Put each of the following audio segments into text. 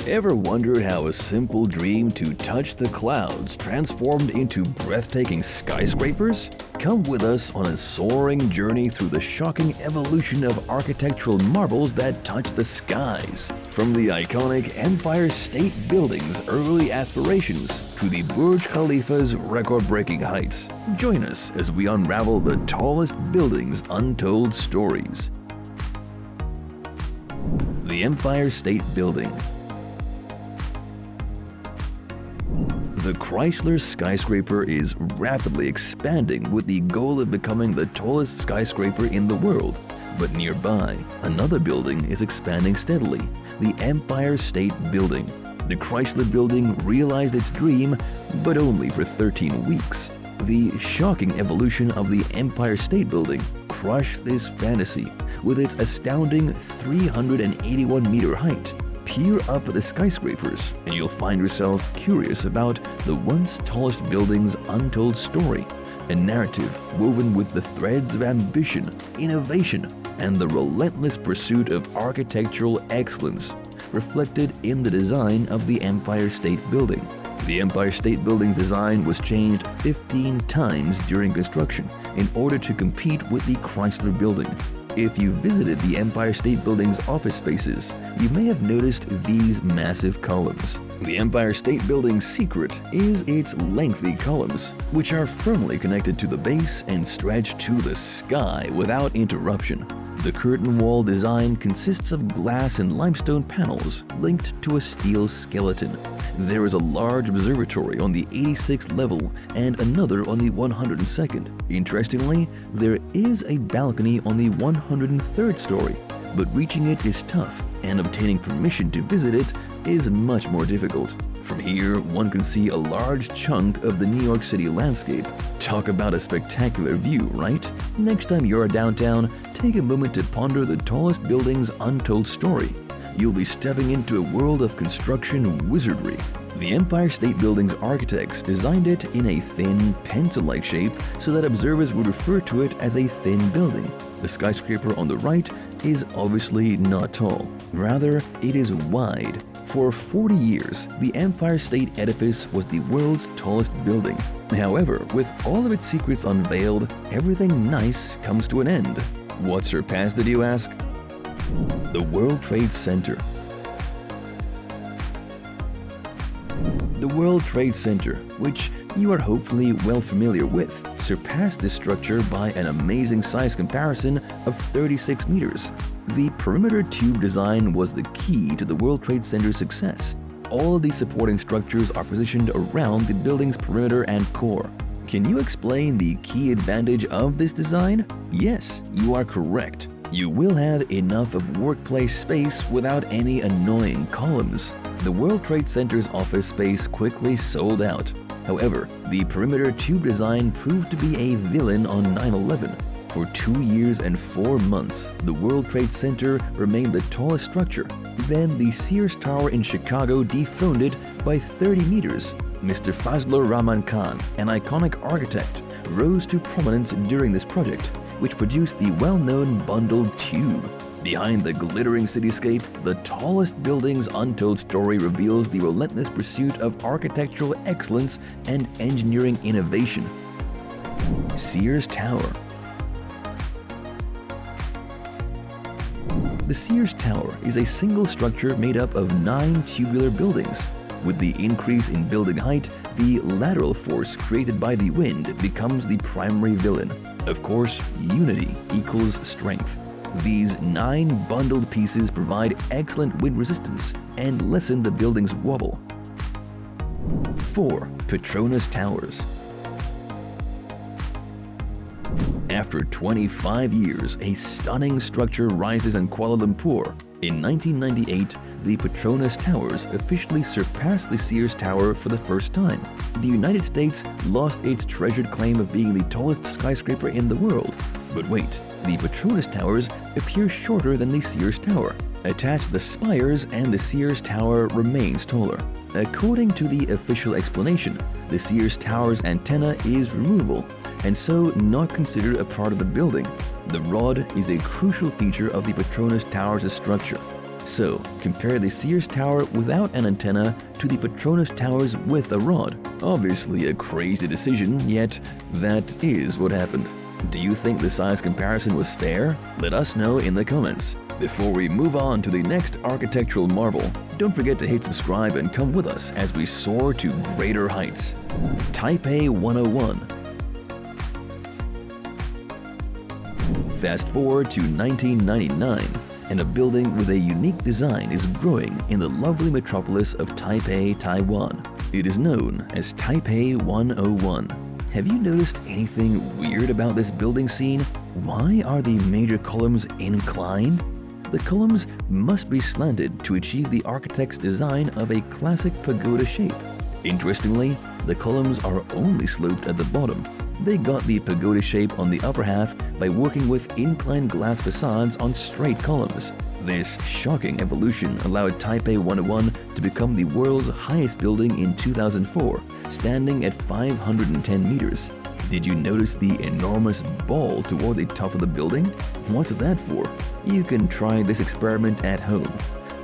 Ever wondered how a simple dream to touch the clouds transformed into breathtaking skyscrapers? Come with us on a soaring journey through the shocking evolution of architectural marvels that touch the skies. From the iconic Empire State Building's early aspirations to the Burj Khalifa's record-breaking heights. Join us as we unravel the tallest building's untold stories. The Empire State Building. The Chrysler skyscraper is rapidly expanding with the goal of becoming the tallest skyscraper in the world. But nearby, another building is expanding steadily, the Empire State Building. The Chrysler Building realized its dream, but only for 13 weeks. The shocking evolution of the Empire State Building crushed this fantasy with its astounding 381-meter height. Peer up at the skyscrapers and you'll find yourself curious about the once tallest building's untold story, a narrative woven with the threads of ambition, innovation, and the relentless pursuit of architectural excellence reflected in the design of the Empire State Building. The Empire State Building's design was changed 15 times during construction in order to compete with the Chrysler Building. If you visited the Empire State Building's office spaces, you may have noticed these massive columns. The Empire State Building's secret is its lengthy columns, which are firmly connected to the base and stretch to the sky without interruption. The curtain wall design consists of glass and limestone panels linked to a steel skeleton. There is a large observatory on the 86th level and another on the 102nd. Interestingly, there is a balcony on the 103rd story, but reaching it is tough, and obtaining permission to visit it is much more difficult. From here, one can see a large chunk of the New York City landscape. Talk about a spectacular view, right? Next time you're downtown, take a moment to ponder the tallest building's untold story. You'll be stepping into a world of construction wizardry. The Empire State Building's architects designed it in a thin, pencil-like shape so that observers would refer to it as a thin building. The skyscraper on the right is obviously not tall. Rather, it is wide. For 40 years, the Empire State edifice was the world's tallest building. However, with all of its secrets unveiled, everything nice comes to an end. What surpassed it, you ask? The World Trade Center. The World Trade Center, which you are hopefully well familiar with, surpassed this structure by an amazing size comparison of 36 meters. The perimeter tube design was the key to the World Trade Center's success. All of these supporting structures are positioned around the building's perimeter and core. Can you explain the key advantage of this design? Yes, you are correct. You will have enough of workplace space without any annoying columns. The World Trade Center's office space quickly sold out. However, the perimeter tube design proved to be a villain on 9/11. For 2 years and 4 months, the World Trade Center remained the tallest structure. Then the Sears Tower in Chicago dethroned it by 30 meters. Mr. Fazlur Rahman Khan, an iconic architect, rose to prominence during this project, which produced the well-known bundled tube. Behind the glittering cityscape, the tallest building's untold story reveals the relentless pursuit of architectural excellence and engineering innovation. Sears Tower. The Sears Tower is a single structure made up of 9 tubular buildings. With the increase in building height, the lateral force created by the wind becomes the primary villain. Of course, unity equals strength. These 9 bundled pieces provide excellent wind resistance and lessen the building's wobble. 4. Petronas Towers. After 25 years, a stunning structure rises in Kuala Lumpur. In 1998, the Petronas Towers officially surpassed the Sears Tower for the first time. The United States lost its treasured claim of being the tallest skyscraper in the world. But wait, the Petronas Towers appear shorter than the Sears Tower. Attach the spires and the Sears Tower remains taller. According to the official explanation, the Sears Tower's antenna is removable and so not considered a part of the building. The rod is a crucial feature of the Petronas Tower's structure. So, compare the Sears Tower without an antenna to the Petronas Towers with a rod. Obviously a crazy decision, yet that is what happened. Do you think the size comparison was fair? Let us know in the comments. Before we move on to the next architectural marvel, don't forget to hit subscribe and come with us as we soar to greater heights. Taipei 101. Fast forward to 1999, and a building with a unique design is growing in the lovely metropolis of Taipei, Taiwan. It is known as Taipei 101. Have you noticed anything weird about this building scene? Why are the major columns inclined? The columns must be slanted to achieve the architect's design of a classic pagoda shape. Interestingly, the columns are only sloped at the bottom. They got the pagoda shape on the upper half by working with inclined glass facades on straight columns. This shocking evolution allowed Taipei 101 to become the world's highest building in 2004, standing at 510 meters. Did you notice the enormous ball toward the top of the building? What's that for? You can try this experiment at home.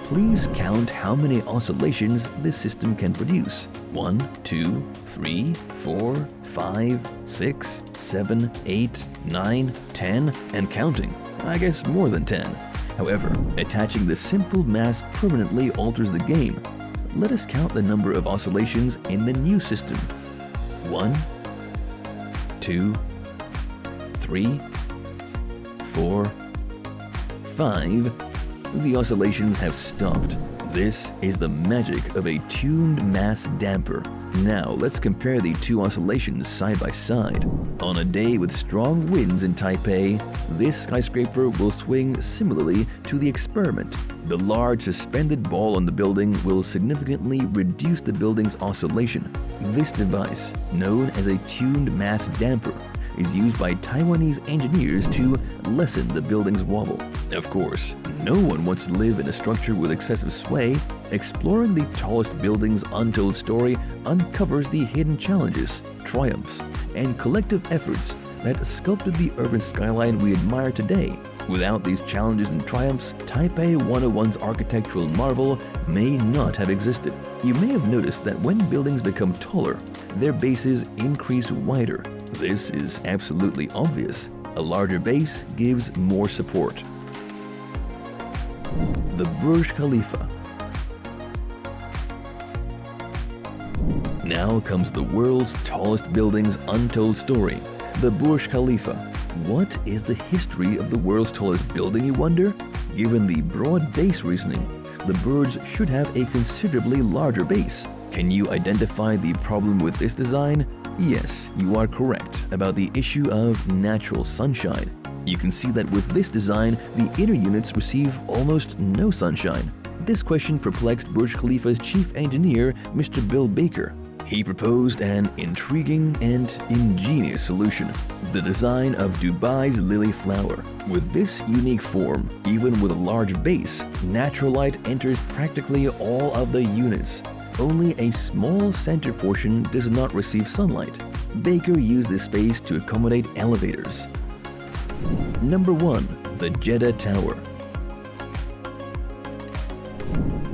Please count how many oscillations this system can produce. 1, 2, 3, 4, 5, 6, 7, 8, 9, 10, and counting. I guess more than 10. However, attaching the simple mass permanently alters the game. Let us count the number of oscillations in the new system. 1, 2, 3, 4, 5. The oscillations have stopped. This is the magic of a tuned mass damper. Now let's compare the two oscillations side by side. On a day with strong winds in Taipei, this skyscraper will swing similarly to the experiment. The large suspended ball on the building will significantly reduce the building's oscillation. This device, known as a tuned mass damper, is used by Taiwanese engineers to lessen the building's wobble. Of course, no one wants to live in a structure with excessive sway. Exploring the tallest building's untold story uncovers the hidden challenges, triumphs, and collective efforts that sculpted the urban skyline we admire today. Without these challenges and triumphs, Taipei 101's architectural marvel may not have existed. You may have noticed that when buildings become taller, their bases increase wider. This is absolutely obvious. A larger base gives more support. The Burj Khalifa. Now comes the world's tallest building's untold story, the Burj Khalifa. What is the history of the world's tallest building, you wonder? Given the broad base reasoning, the Burj should have a considerably larger base. Can you identify the problem with this design? Yes, you are correct about the issue of natural sunshine. You can see that with this design, the inner units receive almost no sunshine. This question perplexed Burj Khalifa's chief engineer, Mr. Bill Baker. He proposed an intriguing and ingenious solution, the design of Dubai's lily flower. With this unique form, even with a large base, natural light enters practically all of the units. Only a small center portion does not receive sunlight. Baker used this space to accommodate elevators. Number 1. The Jeddah Tower.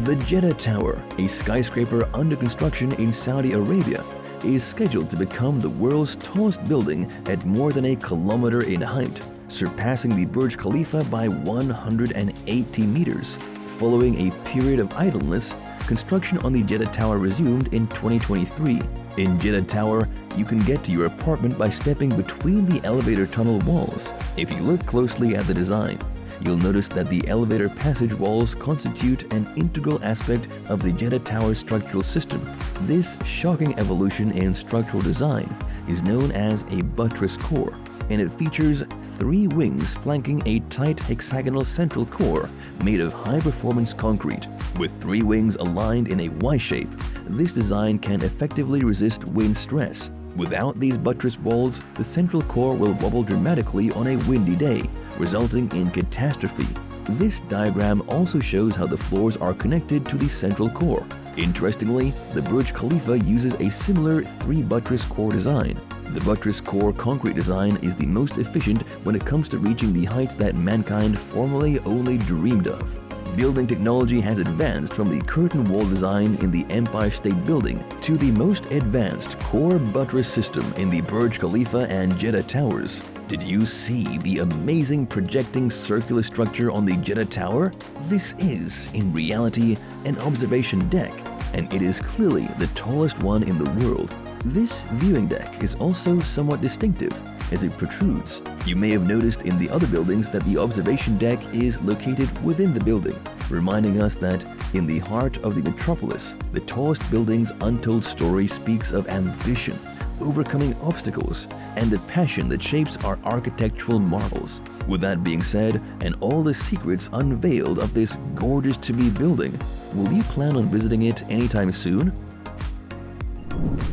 The Jeddah Tower, a skyscraper under construction in Saudi Arabia, is scheduled to become the world's tallest building at more than a kilometer in height, surpassing the Burj Khalifa by 180 meters. Following a period of idleness, construction on the Jeddah Tower resumed in 2023. In Jeddah Tower, you can get to your apartment by stepping between the elevator tunnel walls. If you look closely at the design, you'll notice that the elevator passage walls constitute an integral aspect of the Jeddah Tower's structural system. This shocking evolution in structural design is known as a buttress core, and it features 3 wings flanking a tight hexagonal central core made of high-performance concrete. With 3 wings aligned in a Y shape, this design can effectively resist wind stress. Without these buttress walls, the central core will wobble dramatically on a windy day, resulting in catastrophe. This diagram also shows how the floors are connected to the central core. Interestingly, the Burj Khalifa uses a similar 3-buttress core design. The buttress core concrete design is the most efficient when it comes to reaching the heights that mankind formerly only dreamed of. Building technology has advanced from the curtain wall design in the Empire State Building to the most advanced core buttress system in the Burj Khalifa and Jeddah Towers. Did you see the amazing projecting circular structure on the Jeddah Tower? This is, in reality, an observation deck, and it is clearly the tallest one in the world. This viewing deck is also somewhat distinctive as it protrudes. You may have noticed in the other buildings that the observation deck is located within the building, reminding us that in the heart of the metropolis, the tallest building's untold story speaks of ambition, overcoming obstacles, and the passion that shapes our architectural marvels. With that being said, and all the secrets unveiled of this gorgeous-to-be building, will you plan on visiting it anytime soon?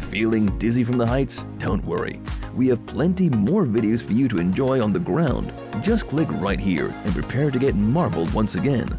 Feeling dizzy from the heights? Don't worry. We have plenty more videos for you to enjoy on the ground. Just click right here and prepare to get marveled once again.